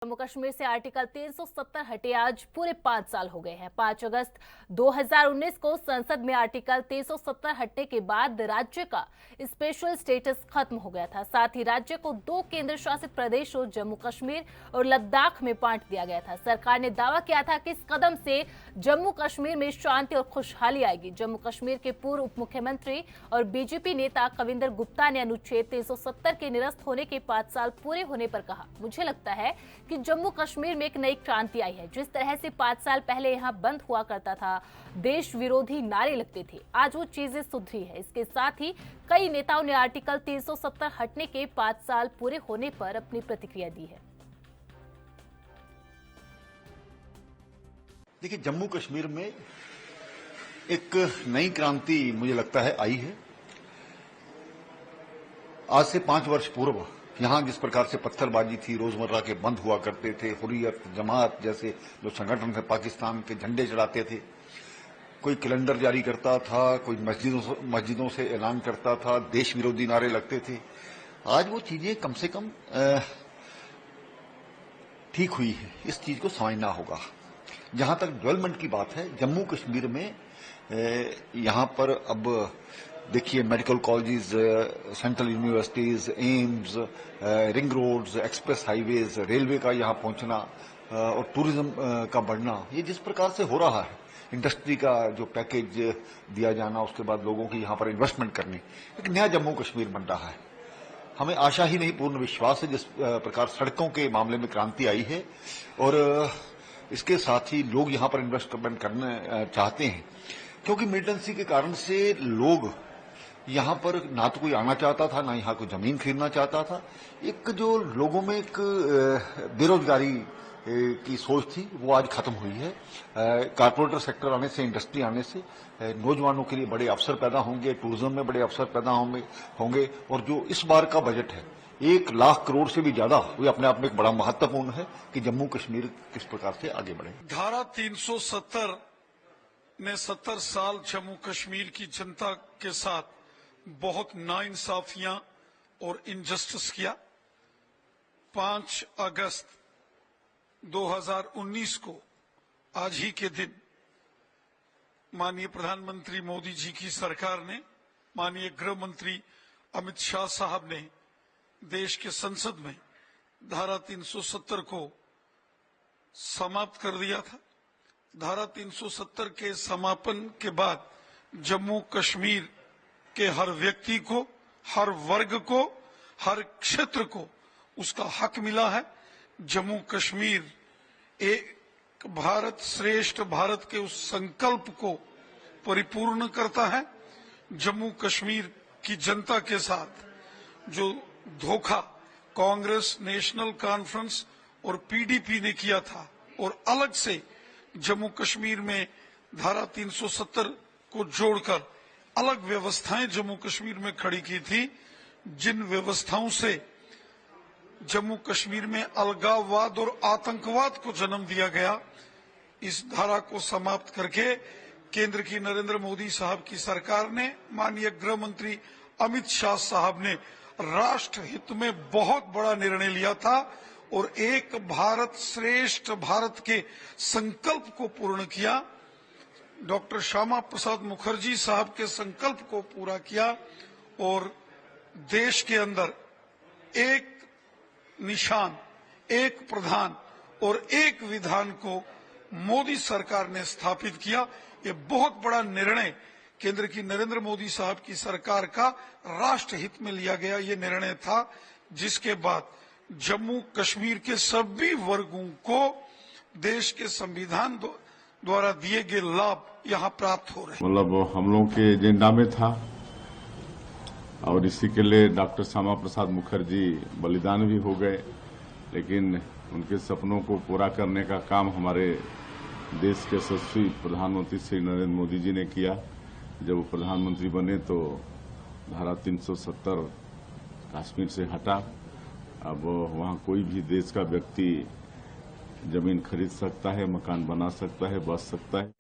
जम्मू कश्मीर से आर्टिकल 370 हटे आज पूरे 5 साल हो गए हैं। 5 अगस्त 2019 को संसद में आर्टिकल 370 हटने के बाद राज्य का स्पेशल स्टेटस खत्म हो गया था। साथ ही राज्य को 2 केंद्र शासित प्रदेशों जम्मू कश्मीर और लद्दाख में बांट दिया गया था। सरकार ने दावा किया था कि इस कदम से जम्मू कश्मीर में शांति और खुशहाली आएगी। जम्मू कश्मीर के पूर्व उप मुख्यमंत्री और बीजेपी नेता कविंदर गुप्ता ने अनुच्छेद 370 के निरस्त होने के 5 साल पूरे होने पर कहा, मुझे लगता है कि जम्मू कश्मीर में एक नई क्रांति आई है। जिस तरह से 5 साल पहले यहां बंद हुआ करता था, देश विरोधी नारे लगते थे, आज वो चीजें सुधरी है। इसके साथ ही कई नेताओं ने आर्टिकल 370 हटने के 5 साल पूरे होने पर अपनी प्रतिक्रिया दी है। देखिए, जम्मू कश्मीर में एक नई क्रांति मुझे लगता है आई है। आज से 5 वर्ष पूर्व यहां जिस प्रकार से पत्थरबाजी थी, रोजमर्रा के बंद हुआ करते थे, हुर्रियत जमात जैसे जो संगठन थे पाकिस्तान के झंडे चढ़ाते थे, कोई कैलेंडर जारी करता था, कोई मस्जिदों से ऐलान करता था, देश विरोधी नारे लगते थे। आज वो चीजें कम से कम ठीक हुई है। इस चीज को समझना होगा। जहां तक डेवलपमेंट की बात है, जम्मू कश्मीर में यहां पर अब देखिए medical colleges, central universities, AIIMS, ring roads, express highways, railway का यहां पहुंचना और टूरिज्म का बढ़ना, ये जिस प्रकार से हो रहा है, इंडस्ट्री का जो पैकेज दिया जाना, उसके बाद लोगों की यहां पर इन्वेस्टमेंट करनी, एक नया जम्मू कश्मीर बन रहा है। हमें आशा ही नहीं पूर्ण विश्वास है जिस प्रकार सड़कों के मामले में क्रांति आई है और इसके साथ ही लोग यहां पर इन्वेस्टमेंट करना चाहते हैं, क्योंकि मिलिटेंसी के कारण से लोग यहां पर ना तो कोई आना चाहता था, ना यहां कोई जमीन खरीदना चाहता था। एक जो लोगों में एक बेरोजगारी की सोच थी, वो आज खत्म हुई है। कारपोरेटर सेक्टर आने से, इंडस्ट्री आने से नौजवानों के लिए बड़े अवसर पैदा होंगे, टूरिज्म में बड़े अवसर पैदा होंगे और जो इस बार का बजट है 1 लाख करोड़ से भी ज्यादा, वो अपने आप में एक बड़ा महत्वपूर्ण है कि जम्मू कश्मीर किस प्रकार से आगे बढ़े। धारा 370 ने 70 साल जम्मू कश्मीर की जनता के साथ बहुत नाइंसाफियां और इनजस्टिस किया। 5 अगस्त 2019 को आज ही के दिन माननीय प्रधानमंत्री मोदी जी की सरकार ने, माननीय गृह मंत्री अमित शाह साहब ने देश के संसद में धारा 370 को समाप्त कर दिया था। धारा 370 के समापन के बाद जम्मू कश्मीर के हर व्यक्ति को, हर वर्ग को, हर क्षेत्र को उसका हक मिला है। जम्मू कश्मीर एक भारत श्रेष्ठ भारत के उस संकल्प को परिपूर्ण करता है। जम्मू कश्मीर की जनता के साथ जो धोखा कांग्रेस, नेशनल कॉन्फ्रेंस और पीडीपी ने किया था और अलग से जम्मू कश्मीर में धारा 370 को जोड़कर अलग व्यवस्थाएं जम्मू कश्मीर में खड़ी की थी, जिन व्यवस्थाओं से जम्मू कश्मीर में अलगाववाद और आतंकवाद को जन्म दिया गया, इस धारा को समाप्त करके केंद्र की नरेंद्र मोदी साहब की सरकार ने, माननीय गृह मंत्री अमित शाह साहब ने राष्ट्र हित में बहुत बड़ा निर्णय लिया था और एक भारत श्रेष्ठ भारत के संकल्प को पूर्ण किया। डॉक्टर श्यामा प्रसाद मुखर्जी साहब के संकल्प को पूरा किया और देश के अंदर एक निशान, एक प्रधान और एक विधान को मोदी सरकार ने स्थापित किया। ये बहुत बड़ा निर्णय केंद्र की नरेंद्र मोदी साहब की सरकार का राष्ट्र हित में लिया गया ये निर्णय था, जिसके बाद जम्मू कश्मीर के सभी वर्गों को देश के संविधान द्वारा दिए गए लाभ यहाँ प्राप्त हो रहे हैं। मतलब हम लोगों के एजेंडा में था और इसी के लिए डॉक्टर श्यामा प्रसाद मुखर्जी बलिदान भी हो गए, लेकिन उनके सपनों को पूरा करने का काम हमारे देश के यशस्वी प्रधानमंत्री श्री नरेंद्र मोदी जी ने किया। जब वो प्रधानमंत्री बने तो धारा 370 कश्मीर से हटा। अब वहाँ कोई भी देश का व्यक्ति जमीन खरीद सकता है, मकान बना सकता है, बस सकता है।